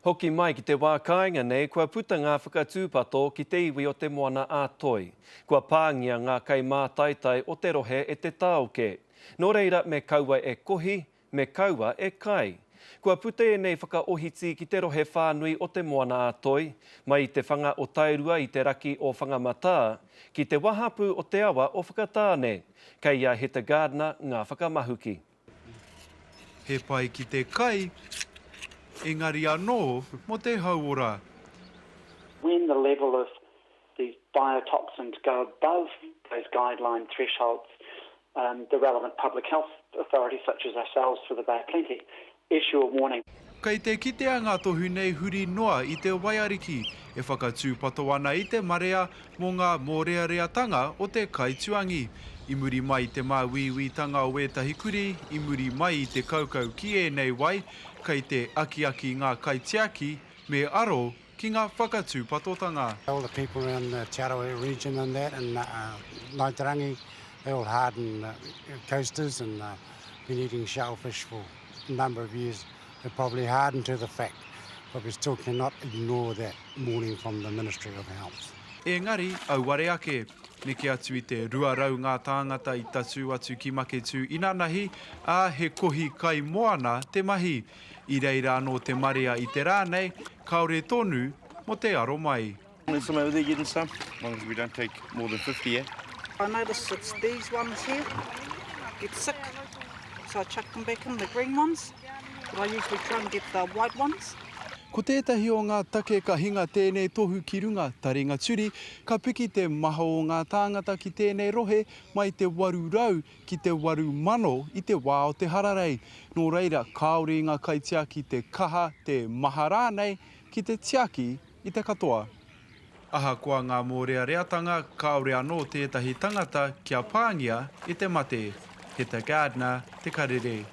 Hoki mai ki te wā kāinga nei, kua puta ngā whakatūpato ki te iwi o te moana ātoi. Kua pāngia ngā kai mātaitai o te rohe e te tāoke. Nō reira me kaua e kohi, me kaua e kai. Kua puta e nei whakaohiti ki te rohe whānui o te moana ātoi, mai i te whanga o tairua i te raki o whangamatā, ki te wahapu o te awa o whakatāne, kei a Heta Gardner ngā whakamahuki. He pai ki te kai, engari anō mo te hauora. When the level of these biotoxins go above those guideline thresholds, the relevant public health authorities, such as ourselves for the Bay of Plenty, issue a warning. Kei te kitea ngā tohu nei huri noa i te waiariki, e whakatūpato ana i te marea mō ngā mōreareatanga o te kaituangi. I muri mai te māwiwitanga o ētahi kuri, i muri mai i te kaukau ki e nei wai, kei te aki ngā kaitiaki me aro ki ngā whakatūpatotanga. All the people around the Te Aroha region and that, and Naitarangi, they're all hardened coasters and been eating shellfish for a number of years. They're probably hardened to the fact, but we still cannot ignore that warning from the Ministry of Health. Engari, auare ake, neke atu i te ruarau ngā tāngata i tatu atu ki Maketu Inanahi, a he kohi kai moana te mahi. I reira anō te marea i te rānei, kaore tonu mo te aro mai. There's some over there getting some, as long as we don't take more than 50, yeah? I noticed it's these ones here get sick, so I chuck them back in, the green ones, but I usually try and get the white ones. Ko tētahi o ngā take ka hinga tēnei tohu ki runga taringa turi, ka piki te maha o ngā tāngata ki tēnei rohe mai te 800 ki te 8,000 i te wā o te hararei. Nō reira, kāore ngā kaitiaki te kaha, te maha rānei ki te tiaki i te katoa. Aha koa ngā mōreareatanga, kāore anō tētahi tangata kia pāngia i te mate. Heta Gardner, Te Karere.